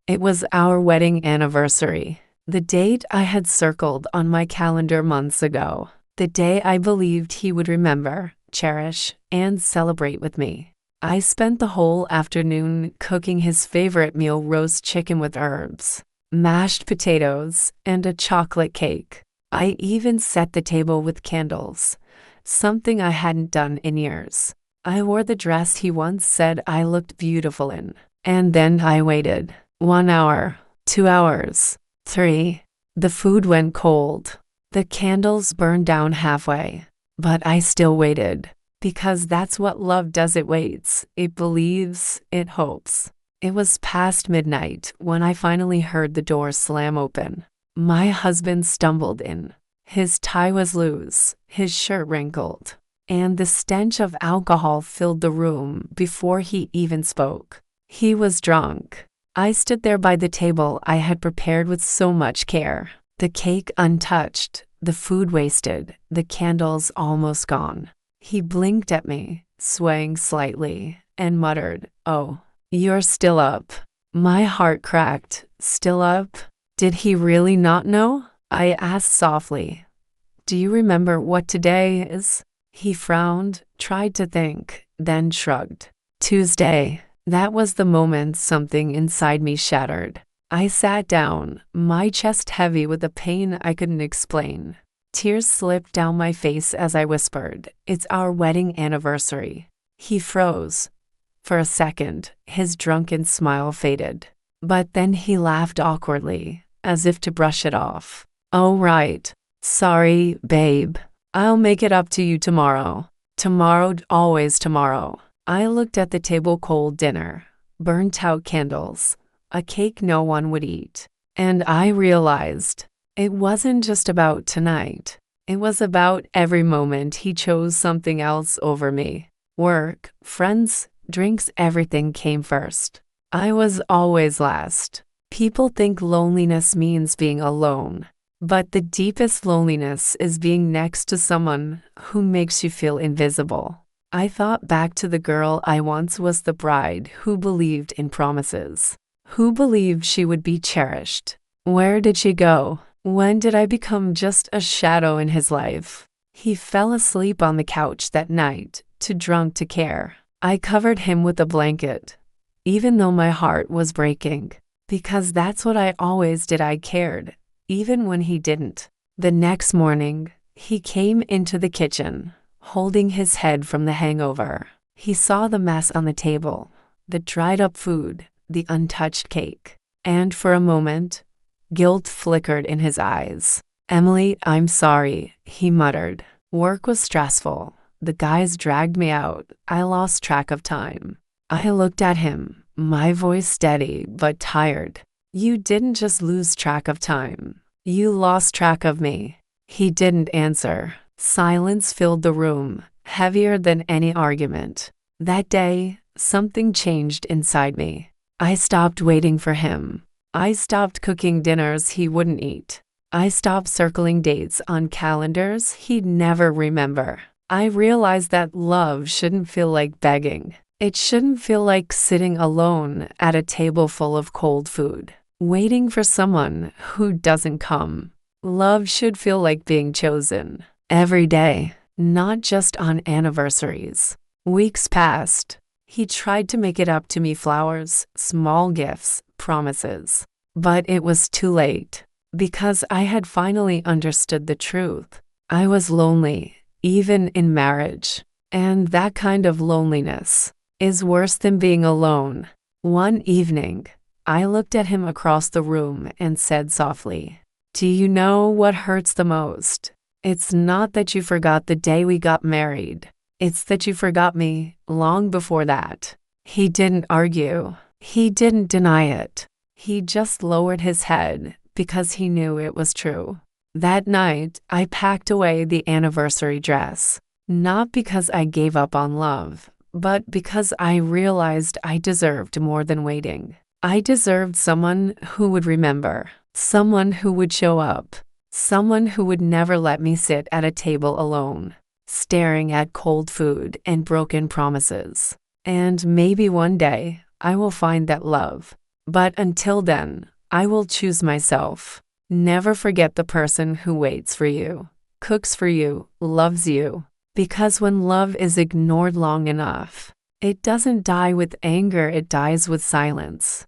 It was our wedding anniversary, the date I had circled on my calendar months ago, the day I believed he would remember, cherish, and celebrate with me. I spent the whole afternoon cooking his favorite meal, roast chicken with herbs, mashed potatoes, and a chocolate cake. I even set the table with candles, something I hadn't done in years. I wore the dress he once said I looked beautiful in. And then I waited. 1 hour, 2 hours, 3. The food went cold. The candles burned down halfway. But I still waited. Because that's what love does. It waits. It believes. It hopes. It was past midnight when I finally heard the door slam open. My husband stumbled in. His tie was loose, his shirt wrinkled, and the stench of alcohol filled the room before he even spoke. He was drunk. I stood there by the table I had prepared with so much care. The cake untouched, the food wasted, the candles almost gone. He blinked at me, swaying slightly, and muttered, "Oh, you're still up." My heart cracked. Still up? Did he really not know? I asked softly. "Do you remember what today is?" He frowned, tried to think, then shrugged. Tuesday. That was the moment something inside me shattered. I sat down, my chest heavy with a pain I couldn't explain. Tears slipped down my face as I whispered, "It's our wedding anniversary." He froze. For a second, his drunken smile faded. But then he laughed awkwardly, as if to brush it off. "Oh, right. Sorry, babe. I'll make it up to you tomorrow." Tomorrow, always tomorrow. I looked at the table, cold dinner, burnt-out candles, a cake no one would eat. And I realized it wasn't just about tonight. It was about every moment he chose something else over me. Work, friends, drinks, everything came first. I was always last. People think loneliness means being alone. But the deepest loneliness is being next to someone who makes you feel invisible. I thought back to the girl I once was, the bride who believed in promises, who believed she would be cherished. Where did she go? When did I become just a shadow in his life? He fell asleep on the couch that night, too drunk to care. I covered him with a blanket, even though my heart was breaking, because that's what I always did. I cared, even when he didn't. The next morning, he came into the kitchen, holding his head from the hangover. He saw the mess on the table, the dried up food, the untouched cake. And for a moment, guilt flickered in his eyes. "Emily, I'm sorry," he muttered. "Work was stressful. The guys dragged me out. I lost track of time." I looked at him, my voice steady but tired. "You didn't just lose track of time. You lost track of me." He didn't answer. Silence filled the room, heavier than any argument. That day, something changed inside me. I stopped waiting for him. I stopped cooking dinners he wouldn't eat. I stopped circling dates on calendars he'd never remember. I realized that love shouldn't feel like begging. It shouldn't feel like sitting alone at a table full of cold food, waiting for someone who doesn't come. Love should feel like being chosen. Every day, not just on anniversaries. Weeks passed. He tried to make it up to me, flowers, small gifts, promises. But it was too late, because I had finally understood the truth. I was lonely, even in marriage. And that kind of loneliness is worse than being alone. One evening, I looked at him across the room and said softly, "Do you know what hurts the most? It's not that you forgot the day we got married. It's that you forgot me long before that." He didn't argue. He didn't deny it. He just lowered his head because he knew it was true. That night, I packed away the anniversary dress, not because I gave up on love, but because I realized I deserved more than waiting. I deserved someone who would remember, someone who would show up, someone who would never let me sit at a table alone, staring at cold food and broken promises. And maybe one day, I will find that love. But until then, I will choose myself. Never forget the person who waits for you, cooks for you, loves you. Because when love is ignored long enough, it doesn't die with anger, it dies with silence.